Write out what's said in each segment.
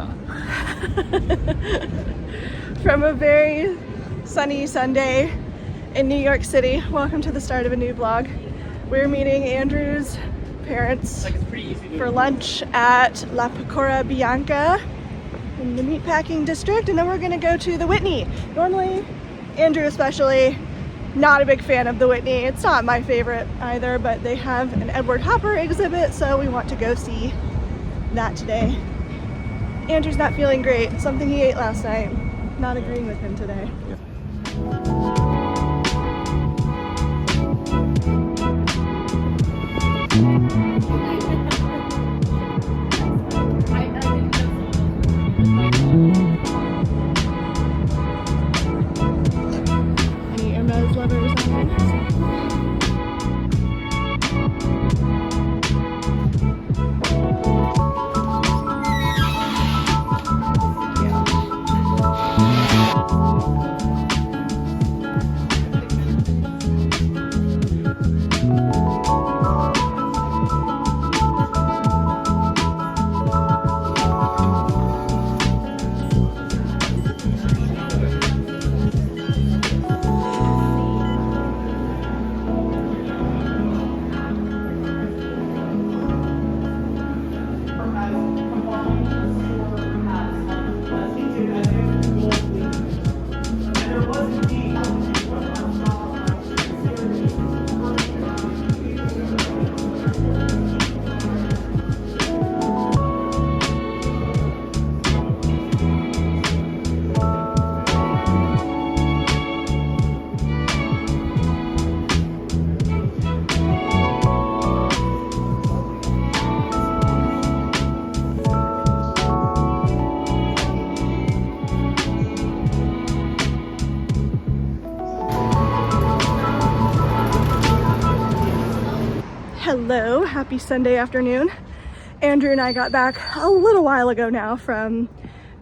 about. From a very sunny Sunday in New York City, welcome to the start of a new vlog. We're meeting Andrew's parents for lunch at La Pecora Bianca in the meatpacking district, and then we're gonna go to the Whitney. Normally, Andrew especially, not a big fan of the Whitney. It's not my favorite either, but they have an Edward Hopper exhibit, so we want to go see that today. Andrew's not feeling great. Something he ate last night. Not agreeing with him today. Any Hermes lovers on here? Hello, happy Sunday afternoon. Andrew and I got back a little while ago now from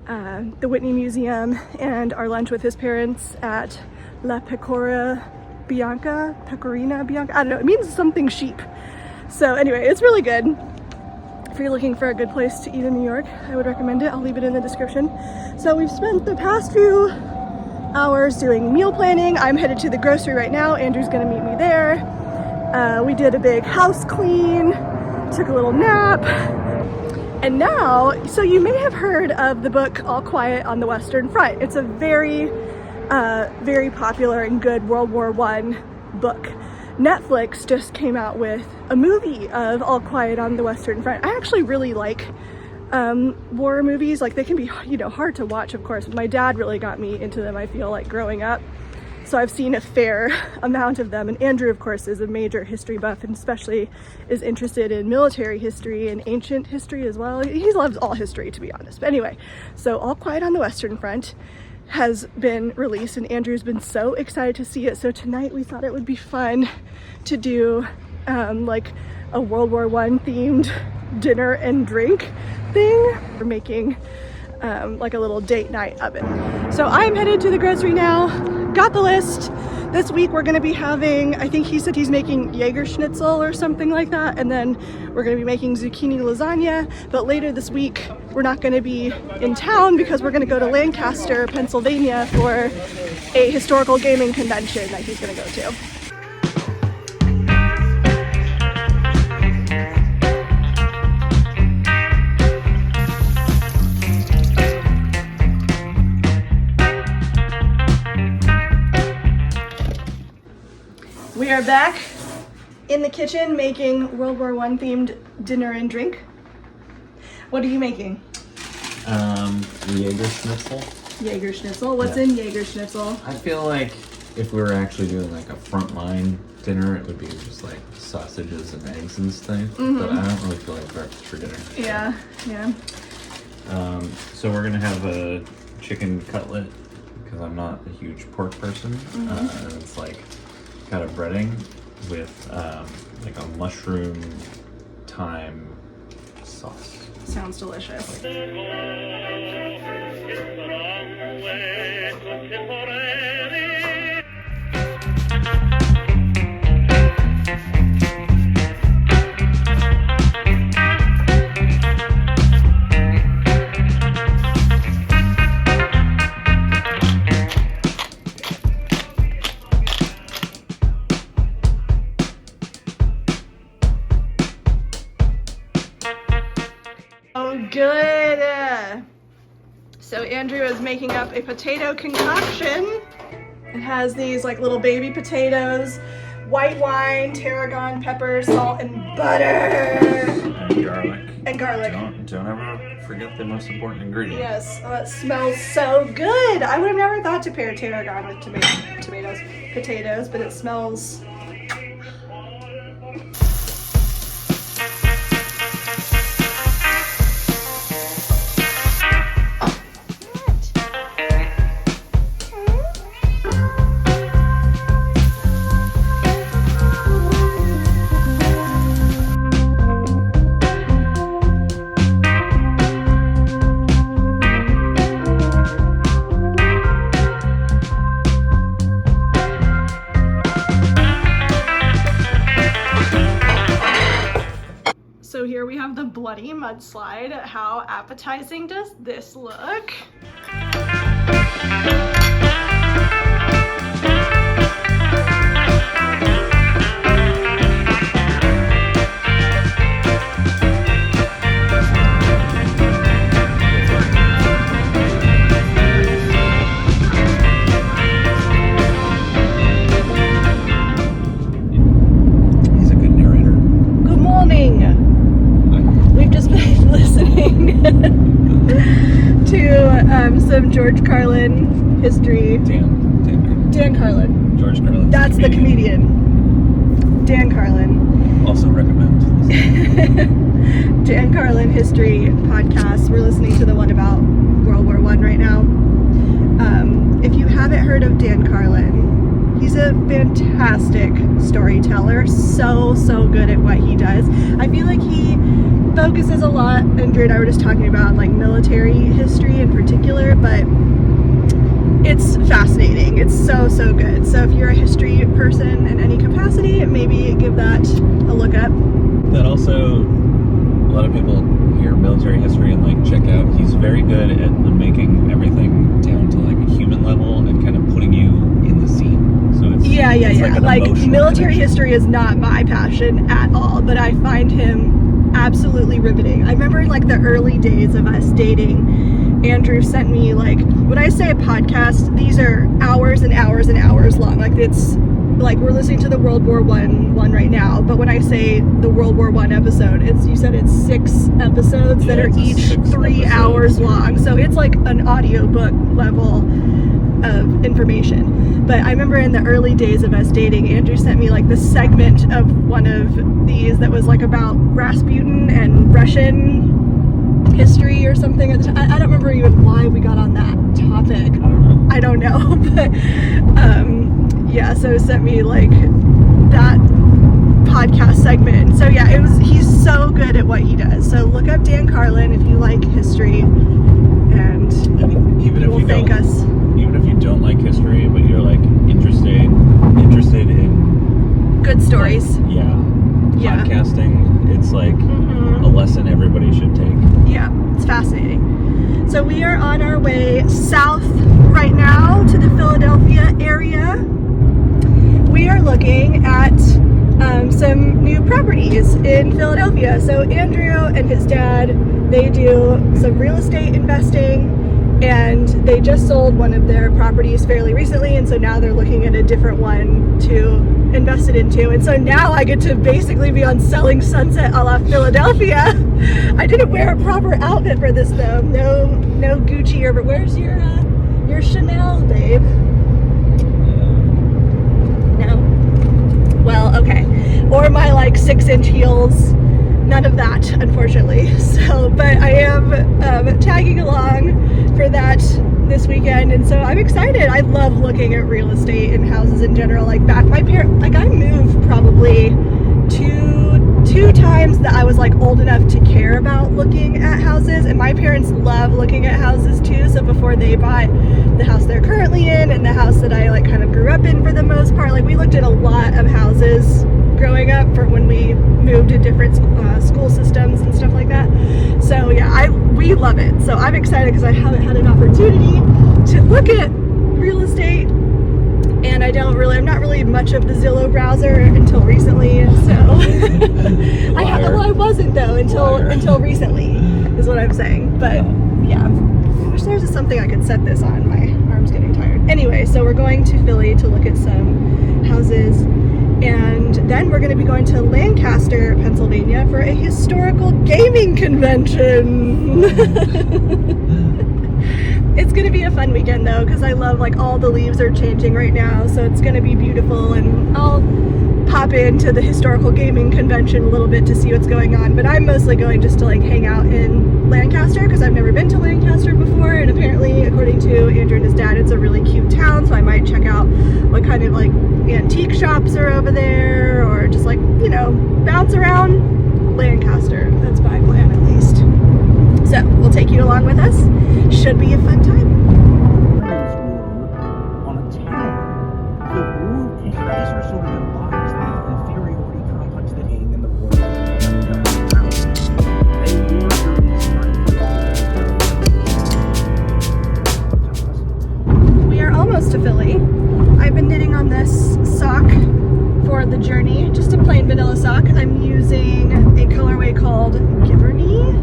the Whitney Museum and our lunch with his parents at La Pecora Bianca, Pecorina Bianca, I don't know, it means something sheep. So anyway, it's really good. If you're looking for a good place to eat in New York, I would recommend it. I'll leave it in the description. So we've spent the past few hours doing meal planning. I'm headed to the grocery right now. Andrew's gonna meet me there. We did a big house clean, took a little nap, and now, so you may have heard of the book All Quiet on the Western Front. It's a very, very popular and good World War I book. Netflix just came out with a movie of All Quiet on the Western Front. I actually really like war movies. Like, they can be, you know, hard to watch, of course. My dad really got me into them, I feel like, growing up. So I've seen a fair amount of them, and Andrew, of course, is a major history buff and especially is interested in military history and ancient history as well. He loves all history, to be honest. But anyway, so All Quiet on the Western Front has been released, and Andrew's been so excited to see it. So tonight we thought it would be fun to do like a World War I themed dinner and drink thing. We're making like a little date night of it. So I'm headed to the grocery now. Got the list. This week we're gonna be having, I think he said he's making Jaeger schnitzel or something like that, and then we're gonna be making zucchini lasagna. But later this week we're not gonna be in town because we're gonna go to Lancaster, Pennsylvania for a historical gaming convention that he's gonna go to. We are back in the kitchen making World War I themed dinner and drink. What are you making? Jaeger schnitzel. Jaeger schnitzel. What's in Jaeger schnitzel? I feel like if we were actually doing like a frontline dinner, it would be just like sausages and eggs and stuff. But I don't really feel like breakfast for dinner. Yeah, yeah. So we're gonna have a chicken cutlet because I'm not a huge pork person. And it's like got a breading with like a mushroom thyme sauce. Sounds delicious. So Andrew is making up a potato concoction. It has these like little baby potatoes, white wine, tarragon, pepper, salt, and butter. And garlic. And garlic. Don't ever forget the most important ingredient. Yes, it smells so good. I would have never thought to pair tarragon with potatoes, but it smells. So here we have the bloody mudslide. How appetizing does this look? He's a good narrator. Good morning. We've just been listening to some George Carlin history. Dan Carlin. George Carlin. That's the comedian. Dan Carlin. Also recommend. Dan Carlin history podcast. We're listening to the one about World War I right now. If you haven't heard of Dan Carlin, he's a fantastic storyteller. So good at what he does. I feel like he focuses a lot, Andrew and I were just talking about like military history in particular, but it's fascinating. It's so good. So if you're a history person in any capacity, maybe give that a look up. That also, a lot of people hear military history and like check out. He's very good at making everything down to like a human level and kind of putting you in the scene. So it's it's like military connection. history is not my passion at all, but I find him absolutely riveting. I remember like the early days of us dating, Andrew sent me like, when I say a podcast, these are hours and hours and hours long. Like it's like we're listening to the World War one right now, but when I say the World War I episode, you said it's 6 episodes that are each 3 hours long. So it's like an audiobook level of information. But I remember in the early days of us dating, Andrew sent me like the segment of one of these that was like about Rasputin and Russian history or something. I don't remember even why we got on that topic. I don't know. But yeah, so it sent me like that podcast segment. So yeah, he's so good at what he does. So look up Dan Carlin if you like history, and even if will thank us. Even if you don't like history, but you're like interested in good stories. Like, yeah. Podcasting, it's like a lesson everybody should take. Yeah, it's fascinating. So we are on our way south right now to the Philadelphia area. We are looking at some new properties in Philadelphia. So Andrew and his dad, they do some real estate investing, and they just sold one of their properties fairly recently, and so now they're looking at a different one to invest it into. And so now I get to basically be on Selling Sunset a la Philadelphia. I didn't wear a proper outfit for this though. No Gucci or, but where's your Chanel, babe? No. Well, okay. Or my like 6-inch heels. None of that, unfortunately. So, but I am tagging along for that this weekend, and so I'm excited. I love looking at real estate and houses in general. Like I moved probably two times that I was like old enough to care about looking at houses, and my parents love looking at houses too. So before they bought the house they're currently in and the house that I like kind of grew up in for the most part, like we looked at a lot of houses growing up for when we moved to different school systems and stuff like that. So yeah, we love it. So I'm excited because I haven't had an opportunity to look at real estate, and I'm not really much of the Zillow browser until recently. So I wasn't though until recently is what I'm saying. But yeah, I wish there was something something I could set this on. My arm's getting tired. Anyway, so we're going to Philly to look at some houses, and then we're going to be going to Lancaster, Pennsylvania for a historical gaming convention. It's going to be a fun weekend though, because I love, like, all the leaves are changing right now, so it's going to be beautiful, and I'll pop into the historical gaming convention a little bit to see what's going on, but I'm mostly going just to, like, hang out in Lancaster because I've never been to Lancaster before, and apparently, according to Andrew and his dad, it's a really cute town, so I might check out what kind of, like, antique shops are over there, or just, like, you know, bounce around Lancaster. That's my plan, at least. So we'll take you along with us. Should be a fun time. On a tower. The rule Kaiser sort of embodies the inferiority complex that hang in the world. We are almost to Philly. I've been knitting on this sock for the journey, just a plain vanilla sock. I'm using a colorway called Giverny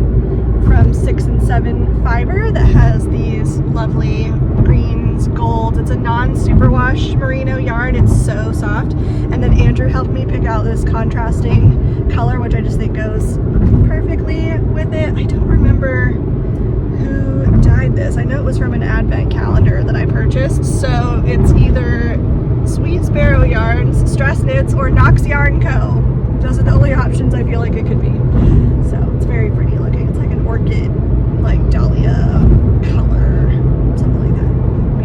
from 6 and 7 fiber that has these lovely greens, golds. It's a non-superwash merino yarn. It's so soft. And then Andrew helped me pick out this contrasting color, which I just think goes perfectly with it. I don't remember who dyed this. I know it was from an advent calendar that I purchased. So it's either Sweet Sparrow Yarns, Stress Knits, or Knox Yarn Co. Those are the only options I feel like it could be. So it's very pretty looking. It's like an orchid, like dahlia color, something like that.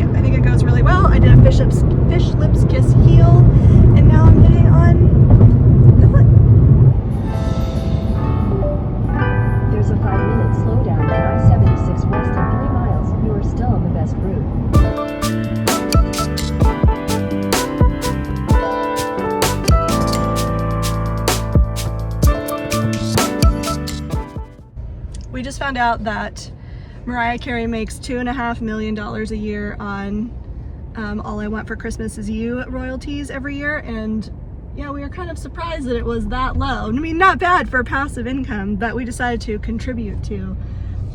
Yeah, I think it goes really well. I did a fish lips kiss heel, and now I'm knitting on the foot. There's a 5-minute slowdown on I-76 west in 3 miles. You are still on the best route. We just found out that Mariah Carey makes $2.5 million a year on All I Want for Christmas Is You royalties every year, and yeah, we were kind of surprised that it was that low. I mean, not bad for passive income, but we decided to contribute to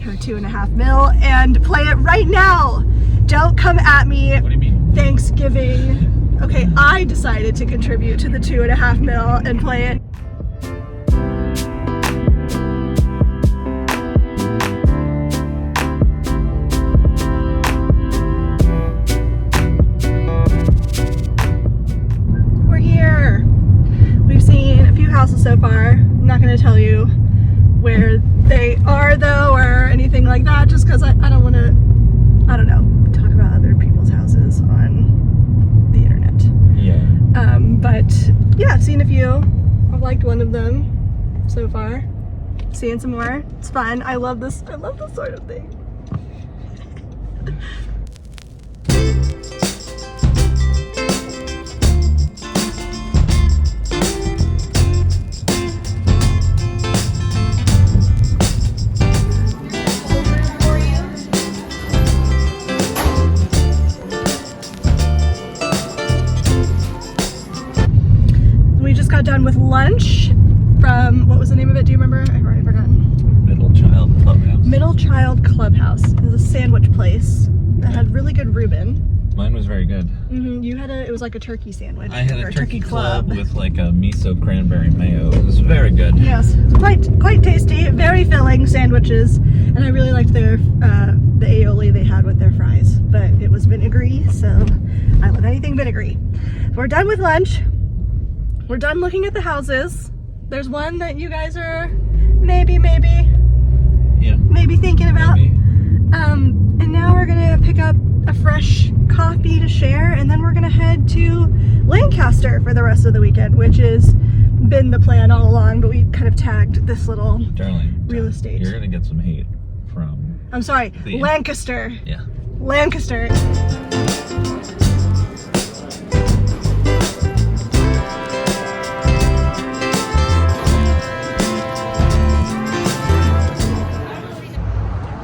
her $2.5 million and play it right now. Don't come at me. What do you mean? Thanksgiving. Okay, I decided to contribute to the $2.5 million and play it. So far. I'm not going to tell you where they are though or anything like that, just because I don't want to, I don't know, talk about other people's houses on the internet. Yeah. But yeah, I've seen a few. I've liked one of them so far. Seeing some more. It's fun. I love this sort of thing. Done with lunch from, what was the name of it? Do you remember? I've already forgotten. Middle Child Clubhouse. Middle Child Clubhouse. It was a sandwich place that had really good Reuben. Mine was very good. You had it was like a turkey sandwich. I had a turkey club with like a miso cranberry mayo. It was very good. Yes, quite tasty, very filling sandwiches, and I really liked their the aioli they had with their fries. But it was vinegary, so I love anything vinegary. We're done with lunch. We're done looking at the houses. There's one that you guys are maybe thinking about. Maybe. And now we're gonna pick up a fresh coffee to share, and then we're gonna head to Lancaster for the rest of the weekend, which has been the plan all along, but we kind of tagged this little real estate. You're gonna get some hate from... I'm sorry, Lancaster. Yeah. Lancaster.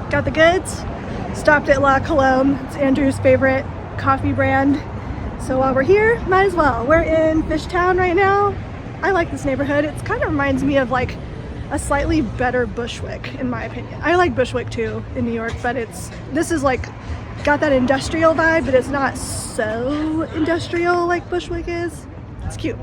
Got the goods. Stopped at La Colombe. It's Andrew's favorite coffee brand. So while we're here, might as well. We're in Fishtown right now. I like this neighborhood. It kind of reminds me of like a slightly better Bushwick, in my opinion. I like Bushwick too in New York, but this is like got that industrial vibe, but it's not so industrial like Bushwick is. It's cute.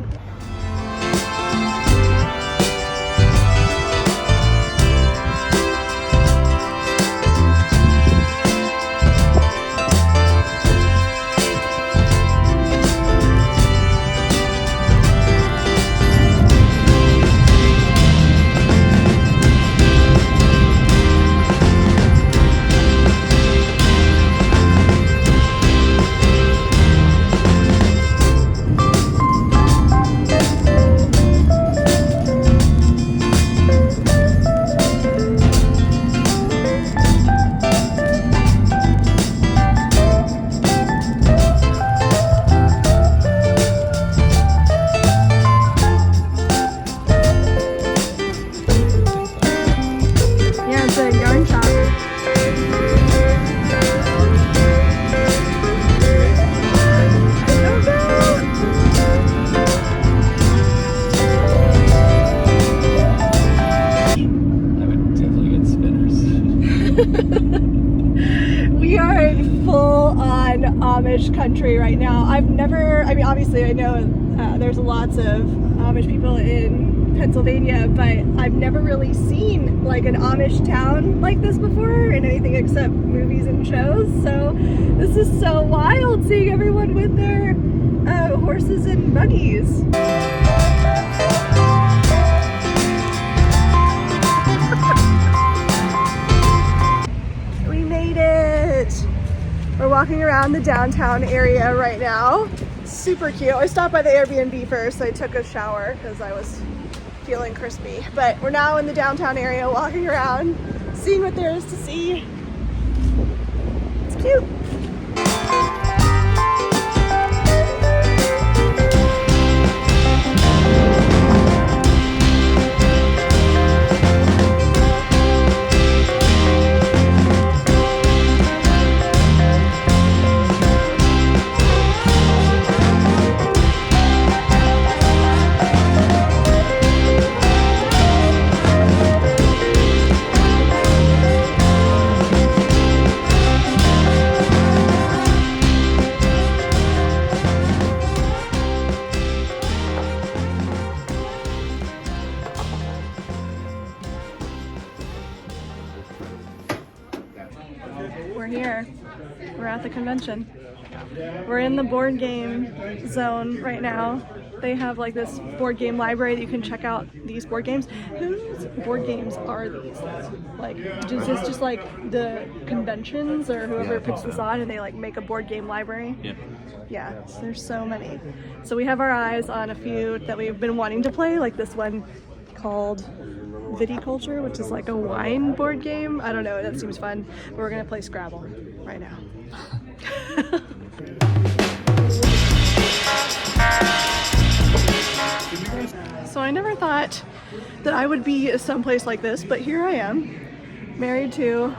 We are in full-on Amish country right now. I mean, obviously I know there's lots of Amish people in Pennsylvania, but I've never really seen like an Amish town like this before in anything except movies and shows. So this is so wild, seeing everyone with their horses and buggies. We're walking around the downtown area right now. Super cute. I stopped by the Airbnb first. I took a shower because I was feeling crispy. But we're now in the downtown area walking around, seeing what there is to see. It's cute. We're here. We're at the convention. We're in the board game zone right now. They have like this board game library that you can check out these board games. Whose board games are these? Like, is this just like the conventions or whoever puts this on and they like make a board game library? Yeah. Yeah, so there's so many. So we have our eyes on a few that we've been wanting to play, like this one called Viticulture, which is like a wine board game. I don't know, that seems fun. But we're gonna play Scrabble right now. So I never thought that I would be someplace like this, but here I am, married to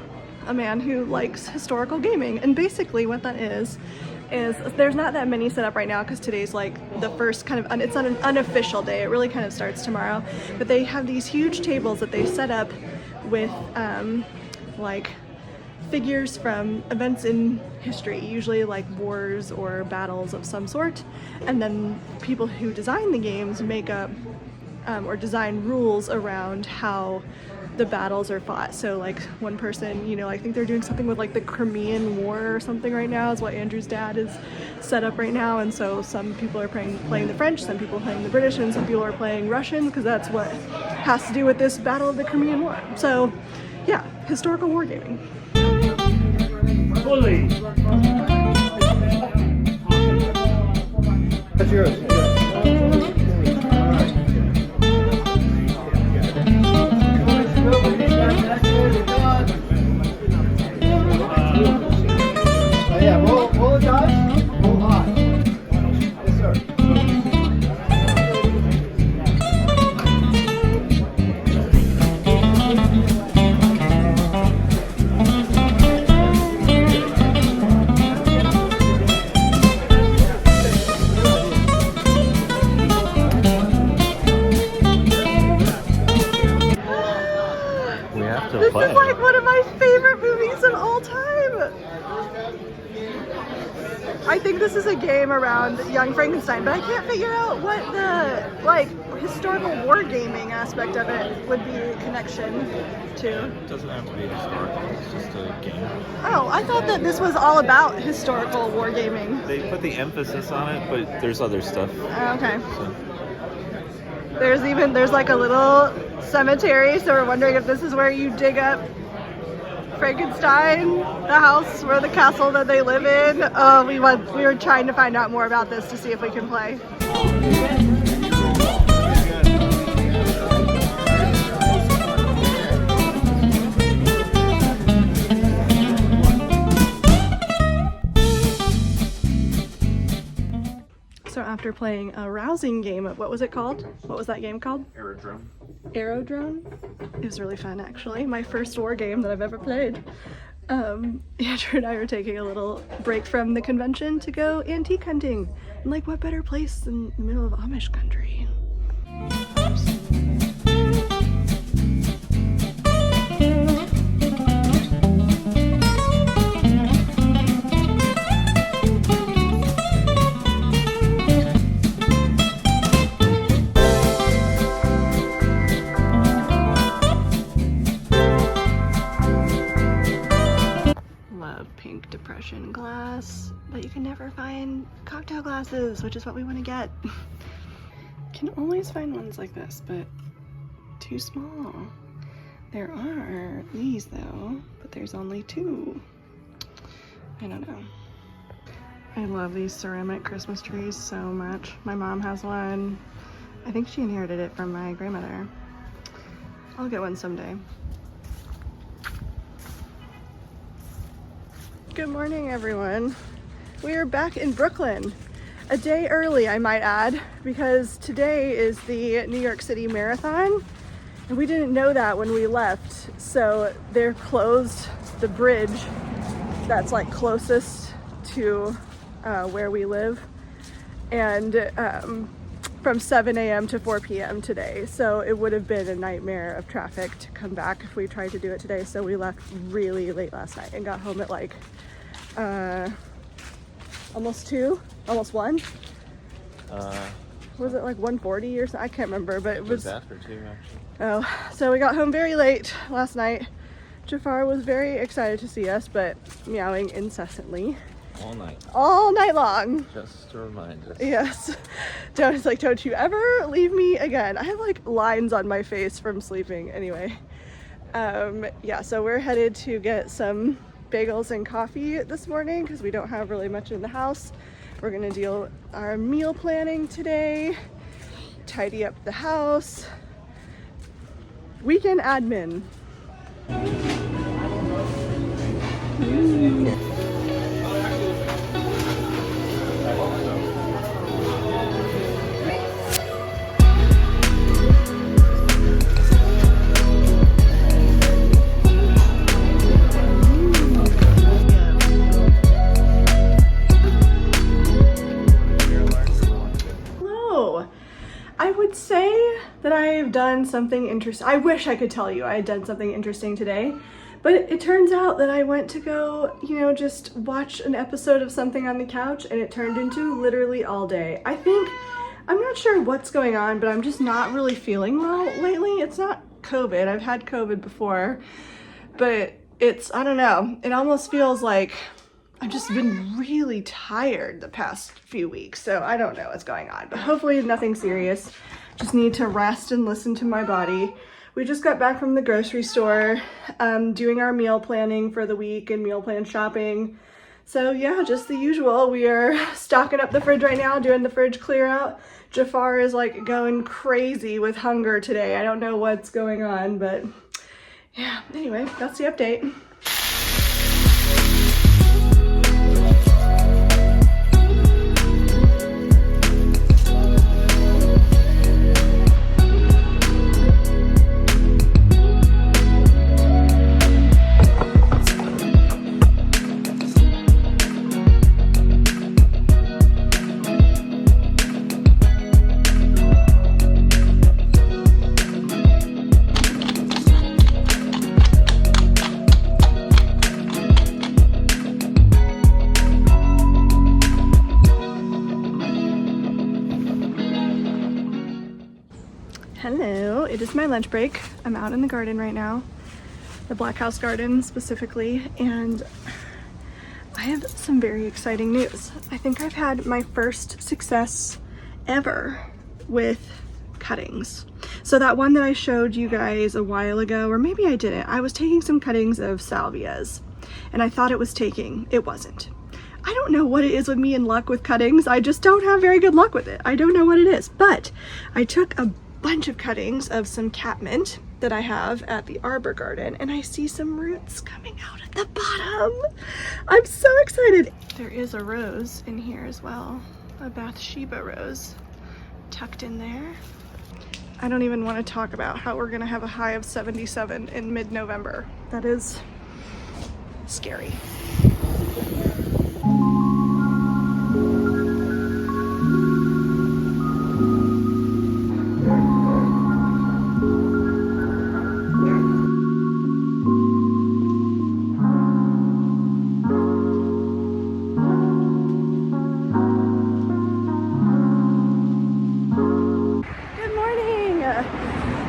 a man who likes historical gaming. And basically what that is there's not that many set up right now because today's like the first kind of, it's an unofficial day. It really kind of starts tomorrow. But they have these huge tables that they set up with like figures from events in history, usually like wars or battles of some sort. And then people who design the games make up or design rules around how the battles are fought. So like one person, you know, I think they're doing something with like the Crimean War or something right now is what Andrew's dad is set up right now. And so some people are playing the French, some people are playing the British, and some people are playing Russian because that's what has to do with this battle of the Crimean War. So yeah, historical wargaming. Fully. That's yours. Yeah, roll the dice, roll high. Yes, sir. I think this is a game around Young Frankenstein, but I can't figure out what the like historical wargaming aspect of it would be a connection to. It doesn't have to be historical, it's just a game. Oh, I thought that this was all about historical wargaming. They put the emphasis on it, but there's other stuff. Okay. So. There's like a little cemetery, so we're wondering if this is where you dig up Frankenstein, the house where the castle that they live in. Oh, we were trying to find out more about this to see if we can play. So after playing a rousing game of, what was it called? What was that game called? Aerodrome. Aerodrome? It was really fun, actually. My first war game that I've ever played. Andrew and I were taking a little break from the convention to go antique hunting. And like, what better place than the middle of Amish country? Depression glass, but you can never find cocktail glasses, which is what we want to get. Can always find ones like this, but too small. There are these though, but there's only 2. I don't know. I love these ceramic Christmas trees so much. My mom has one. I think she inherited it from my grandmother. I'll get one someday. Good morning, everyone. We are back in Brooklyn. A day early, I might add, because today is the New York City Marathon, and we didn't know that when we left. So they're closed the bridge that's like closest to where we live, and from 7 a.m. to 4 p.m. today. So it would have been a nightmare of traffic to come back if we tried to do it today. So we left really late last night and got home at like almost 2, almost 1. Was it like 1:40 or something? I can't remember, but it was after 2 actually. Oh, so we got home very late last night. Jafar was very excited to see us, but meowing incessantly. All night long. Just to remind us. Yes. Don't you ever leave me again. I have like lines on my face from sleeping anyway. Yeah, so we're headed to get some bagels and coffee this morning because we don't have really much in the house. We're gonna deal with our meal planning today, tidy up the house, weekend admin. That I have done something interesting. I wish I could tell you I had done something interesting today, but it turns out that I went to go, just watch an episode of something on the couch, and it turned into literally all day. I'm not sure what's going on, but I'm just not really feeling well lately. It's not COVID. I've had COVID before, but I don't know. It almost feels like I've just been really tired the past few weeks, so I don't know what's going on, but hopefully nothing serious. Just need to rest and listen to my body. We just got back from the grocery store, doing our meal planning for the week and meal plan shopping. So yeah, just the usual. We are stocking up the fridge right now, doing the fridge clear out. Jafar is like going crazy with hunger today. I don't know what's going on, but yeah, anyway, that's the update. it is my lunch break. I'm out in the garden right now, the Black House Garden specifically, and I have some very exciting news. I think I've had my first success ever with cuttings. So that one that I showed you guys a while ago, or maybe I didn't, I was taking some cuttings of salvias and I thought it was taking. It wasn't. I don't know what it is with me and luck with cuttings. I just don't have very good luck with it. I don't know what it is, but I took a bunch of cuttings of some catmint that I have at the arbor garden, and I see some roots coming out at the bottom. I'm so excited. There is a rose in here as well, a Bathsheba rose tucked in there. I don't even want to talk about how we're gonna have a high of 77 in mid-November. That is scary.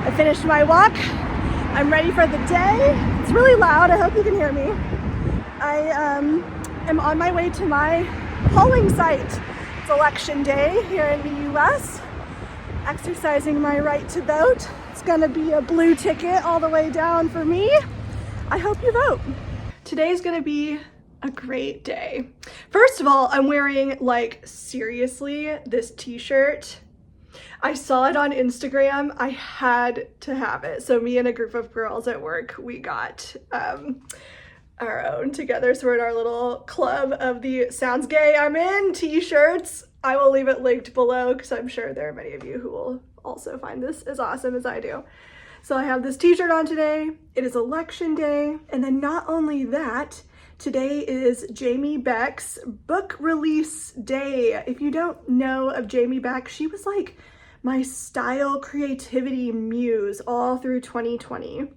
I finished my walk. I'm ready for the day. It's really loud. I hope you can hear me. I am on my way to my polling site. It's election day here in the US. Exercising my right to vote. It's gonna be a blue ticket all the way down for me. I hope you vote. Today's gonna be a great day. First of all, I'm wearing, like, seriously, this t-shirt. I saw it on Instagram. I had to have it. So me and a group of girls at work, we got our own together. So we're in our little club of the Sounds Gay I'm In t-shirts. I will leave it linked below because I'm sure there are many of you who will also find this as awesome as I do. So I have this t-shirt on today. It is election day. And then not only that, today is Jamie Beck's book release day. If you don't know of Jamie Beck, she was like my style creativity muse all through 2020.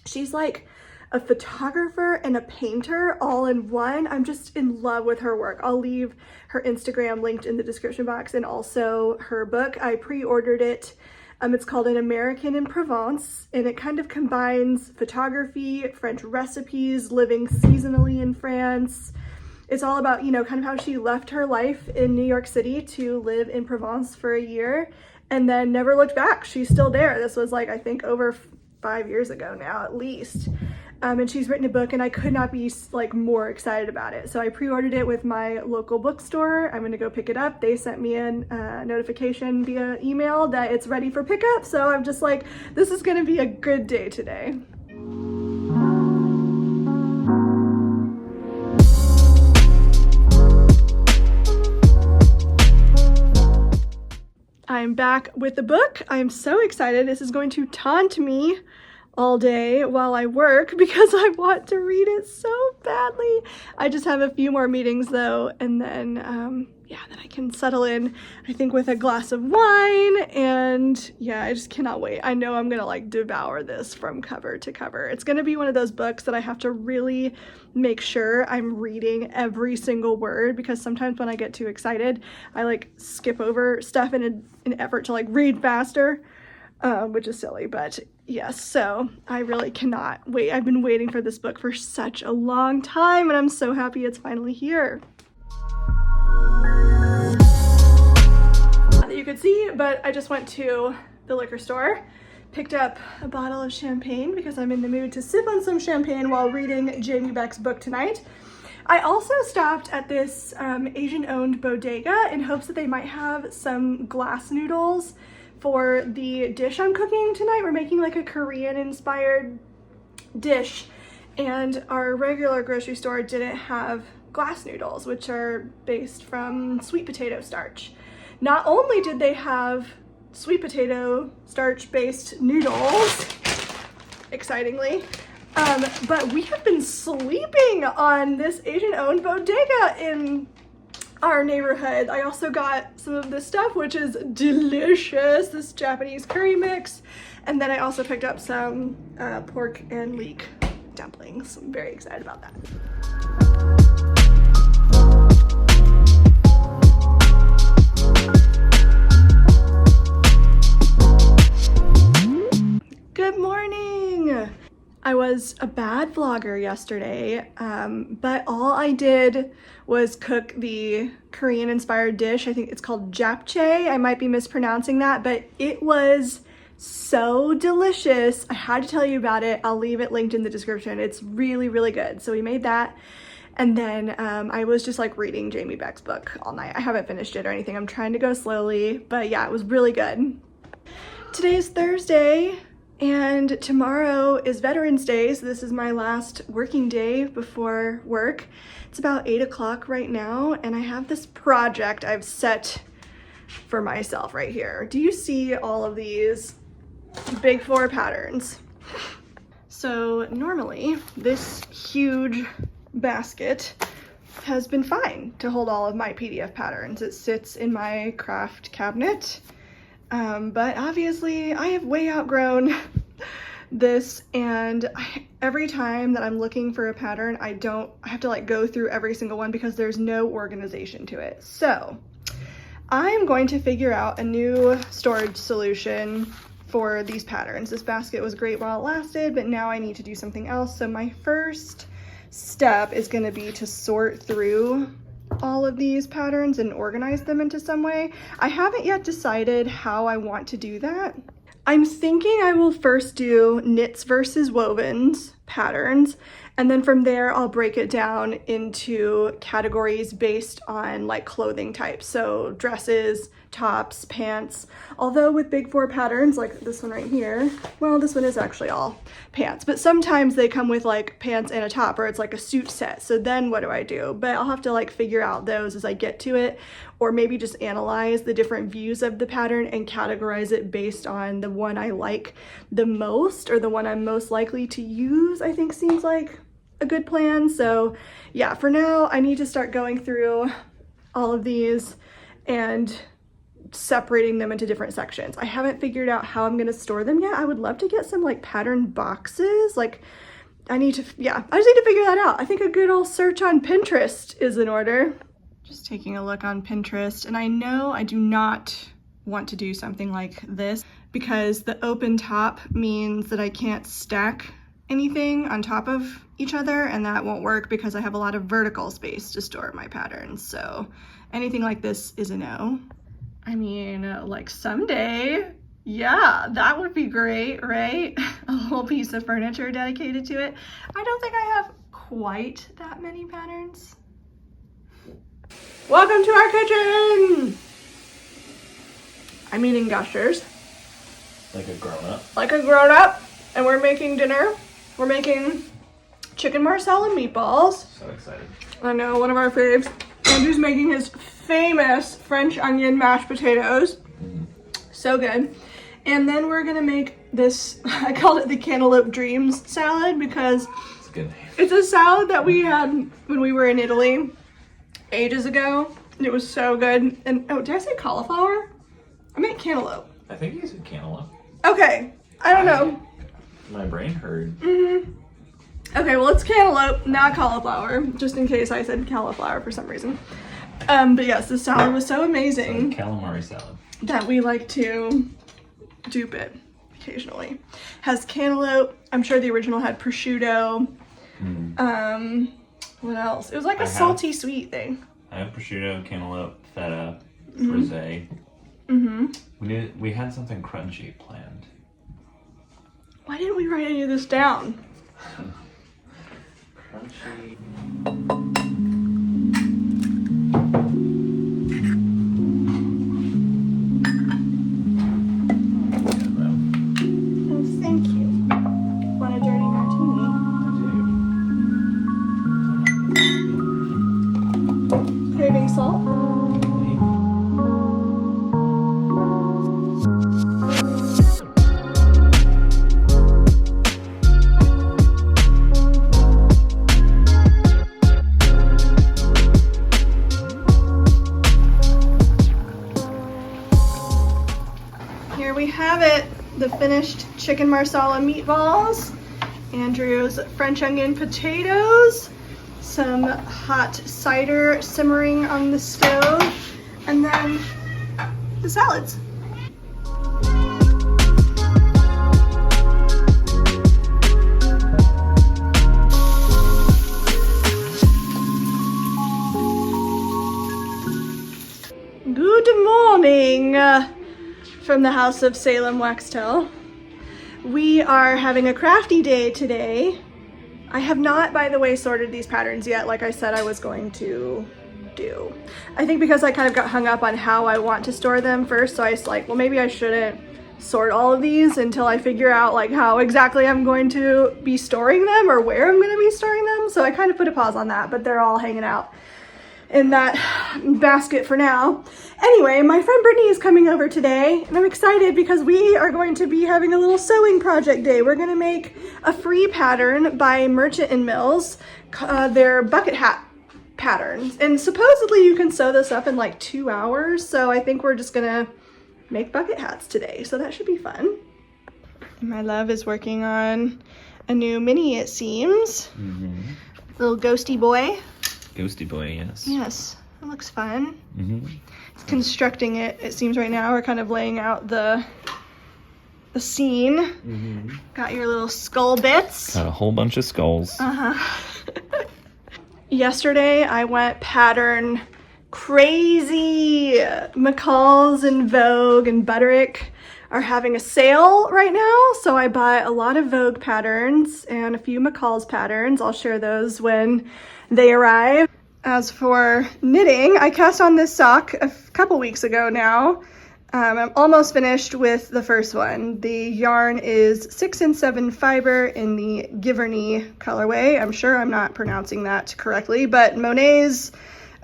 She's like a photographer and a painter all in one. I'm just in love with her work. I'll leave her Instagram linked in the description box and also her book. I pre-ordered it. It's called An American in Provence, and it kind of combines photography, French recipes, living seasonally in France. It's all about, you know, kind of how she left her life in New York City to live in Provence for a year and then never looked back. She's still there. This was like, I think over 5 years ago now, at least. And she's written a book and I could not be like more excited about it. So I pre-ordered it with my local bookstore. I'm gonna go pick it up. They sent me a notification via email that it's ready for pickup. So I'm just like, this is gonna be a good day today. I'm back with the book. I'm so excited. This is going to taunt me all day while I work because I want to read it so badly. I just have a few more meetings though, and then then I can settle in, I think, with a glass of wine, and yeah, I just cannot wait. I know I'm gonna like devour this from cover to cover. It's gonna be one of those books that I have to really make sure I'm reading every single word, because sometimes when I get too excited, I like skip over stuff in an effort to like read faster, which is silly, but yes, so I really cannot wait. I've been waiting for this book for such a long time, and I'm so happy it's finally here. Not that you could see, but I just went to the liquor store, picked up a bottle of champagne because I'm in the mood to sip on some champagne while reading Jamie Beck's book tonight. I also stopped at this Asian-owned bodega in hopes that they might have some glass noodles for the dish I'm cooking tonight. We're making like a Korean-inspired dish, and our regular grocery store didn't have glass noodles, which are based from sweet potato starch. Not only did they have sweet potato starch based noodles, excitingly, but we have been sleeping on this Asian-owned bodega in our neighborhood. I also got some of this stuff, which is delicious, this Japanese curry mix, and then I also picked up some pork and leek dumplings. I'm very excited about that. a bad vlogger yesterday, but all I did was cook the Korean inspired dish. I think it's called japchae. I might be mispronouncing that, but it was so delicious. I had to tell you about it. I'll leave it linked in the description. It's really, really good. So we made that. And then I was just like reading Jamie Beck's book all night. I haven't finished it or anything. I'm trying to go slowly, but yeah, it was really good. Today's Thursday and tomorrow is Veterans Day. So this is my last working day before work. It's about 8 o'clock right now. And I have this project I've set for myself right here. Do you see all of these big 4 patterns? So normally this huge basket has been fine to hold all of my PDF patterns. It sits in my craft cabinet, but obviously I have way outgrown this, and every time that I'm looking for a pattern, I have to like go through every single one because there's no organization to it. So I'm going to figure out a new storage solution for these patterns. This basket was great while it lasted, but now I need to do something else. So my first step is going to be to sort through all of these patterns and organize them into some way. I haven't yet decided how I want to do that. I'm thinking I will first do knits versus wovens patterns, and then from there I'll break it down into categories based on like clothing types. So dresses, tops, pants. Although with big 4 patterns, like this one right here, well, this one is actually all pants, but sometimes they come with like pants and a top, or it's like a suit set. So then what do I do? But I'll have to like figure out those as I get to it, or maybe just analyze the different views of the pattern and categorize it based on the one I like the most, or the one I'm most likely to use, I think seems like a good plan. So yeah, for now I need to start going through all of these and separating them into different sections. I haven't figured out how I'm going to store them yet. I would love to get some like pattern boxes. Like I just need to figure that out. I think a good old search on Pinterest is in order. Just taking a look on Pinterest, and I know I do not want to do something like this because the open top means that I can't stack anything on top of each other, and that won't work because I have a lot of vertical space to store my patterns. So anything like this is a no. I mean, like someday, yeah, that would be great, right? A whole piece of furniture dedicated to it. I don't think I have quite that many patterns. Welcome to our kitchen! I'm eating Gushers. Like a grown-up. Like a grown-up, and we're making dinner. We're making chicken marsala meatballs. So excited. I know, one of our faves. Andrew's making his famous French onion mashed potatoes. So good. And then we're gonna make this, I called it the Cantaloupe Dreams salad because It's a good name. It's a salad that we had when we were in Italy ages ago. It was so good. And oh, did I say cauliflower? I meant cantaloupe. I think you said cantaloupe. Okay, I don't know. My brain heard. Okay, well, it's cantaloupe, not cauliflower, just in case I said cauliflower for some reason. But yes, this salad was so amazing Calamari salad. that we like to dupe it occasionally. Has cantaloupe. I'm sure the original had prosciutto. What else? It was like a salty sweet thing. I have prosciutto, cantaloupe, feta, frisee. We had something crunchy planned. Why didn't we write any of this down? Crunchy. Oh, thank you. Want a dirty martini? Craving salt? Here we have it, the finished chicken marsala meatballs, Andrew's French onion potatoes, some hot cider simmering on the stove, and then the salads. from the house of Salem Waxtel. We are having a crafty day today. I have not, by the way, sorted these patterns yet, like I said I was going to do. I think because I kind of got hung up on how I want to store them first, so I was like, well, maybe I shouldn't sort all of these until I figure out like how exactly I'm going to be storing them or where I'm going to be storing them. So I kind of put a pause on that, but they're all hanging out in that basket for now. Anyway, my friend Brittany is coming over today and I'm excited because we are going to be having a little sewing project day. We're going to make a free pattern by Merchant & Mills, their bucket hat patterns, and supposedly you can sew this up in like 2 hours. So I think we're just gonna make bucket hats today, so that should be fun. My love is working on a new mini, it seems. Little ghosty boy. Ghosty boy, yes. Yes, it looks fun. It's constructing it, it seems right now. We're kind of laying out the scene. Got your little skull bits. Got a whole bunch of skulls. Yesterday I went pattern crazy. McCall's and Vogue and Butterick are having a sale right now, so I bought a lot of Vogue patterns and a few McCall's patterns. I'll share those when they arrive. As for knitting, I cast on this sock a couple weeks ago now. I'm almost finished with the first one. The yarn is 6 and 7 fiber in the Giverny colorway. I'm sure I'm not pronouncing that correctly, but Monet's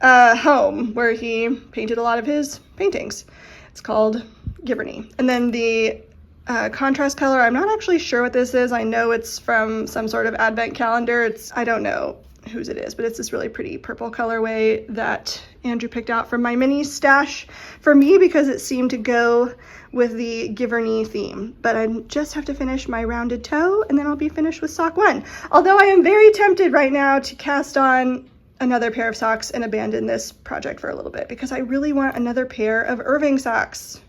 home, where he painted a lot of his paintings. It's called Giverny. And then the contrast color, I'm not actually sure what this is. I know it's from some sort of advent calendar. I don't know whose it is, but it's this really pretty purple colorway that Andrew picked out from my mini stash for me because it seemed to go with the Giverny theme. But I just have to finish my rounded toe and then I'll be finished with sock 1. Although I am very tempted right now to cast on another pair of socks and abandon this project for a little bit because I really want another pair of Irving socks.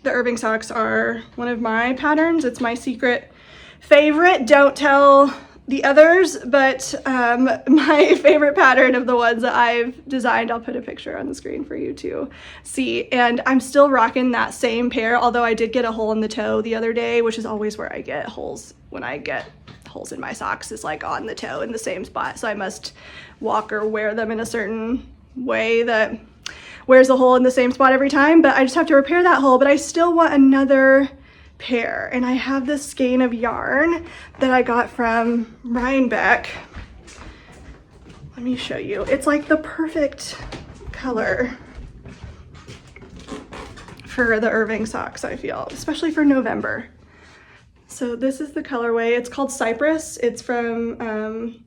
The Irving socks are one of my patterns. It's my secret favorite. Don't tell the others, but my favorite pattern of the ones that I've designed, I'll put a picture on the screen for you to see. And I'm still rocking that same pair, although I did get a hole in the toe the other day, which is always where I get holes when I get holes in my socks, is like on the toe in the same spot. So I must walk or wear them in a certain way that wears a hole in the same spot every time, but I just have to repair that hole. But I still want another pair, and I have this skein of yarn that I got from Rhinebeck. Let me show you. It's like the perfect color for the Irving socks, I feel, especially for November. So this is the colorway. It's called Cypress. It's from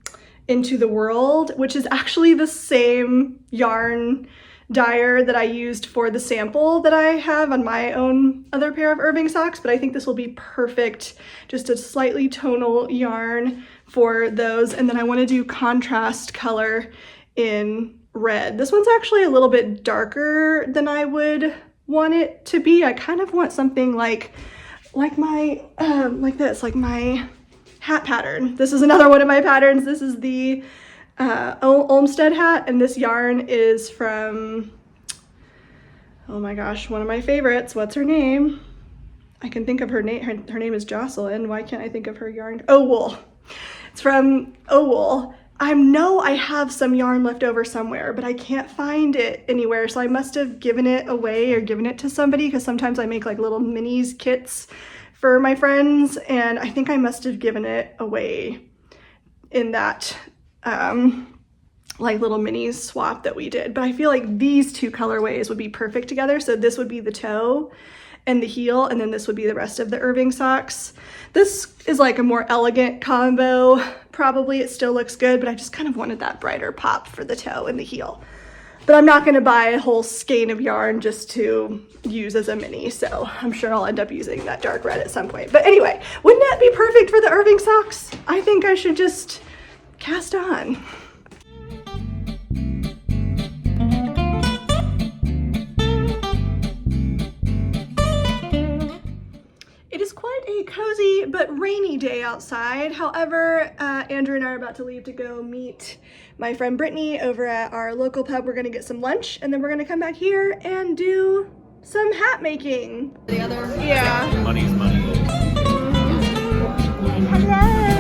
Into the World, which is actually the same yarn dyer that I used for the sample that I have on my own other pair of Irving socks, but I think this will be perfect, just a slightly tonal yarn for those. And then I want to do contrast color in red. This one's actually a little bit darker than I would want it to be. I kind of want something like my like my hat pattern. This is another one of my patterns. This is the Olmsted hat, and this yarn is from, oh my gosh, one of my favorites. What's her name? I can think of her name. Her name is Jaclyn. Why can't I think of her yarn? Oh Wool. It's from Oh Wool. I know I have some yarn left over somewhere, but I can't find it anywhere. So I must have given it away or given it to somebody, because sometimes I make like little minis kits for my friends, and I think I must have given it away in that like little mini swap that we did. But I feel like these two colorways would be perfect together. So this would be the toe and the heel, and then this would be the rest of the Irving socks. This is like a more elegant combo. Probably it still looks good, but I just kind of wanted that brighter pop for the toe and the heel. But I'm not gonna buy a whole skein of yarn just to use as a mini, so I'm sure I'll end up using that dark red at some point. But anyway, wouldn't that be perfect for the Irving socks? I think I should just cast on. It is quite a cozy but rainy day outside. However, Andrew and I are about to leave to go meet my friend Brittany over at our local pub. We're gonna get some lunch, and then we're gonna come back here and do some hat making. The other? Yeah. Money's money. Hello.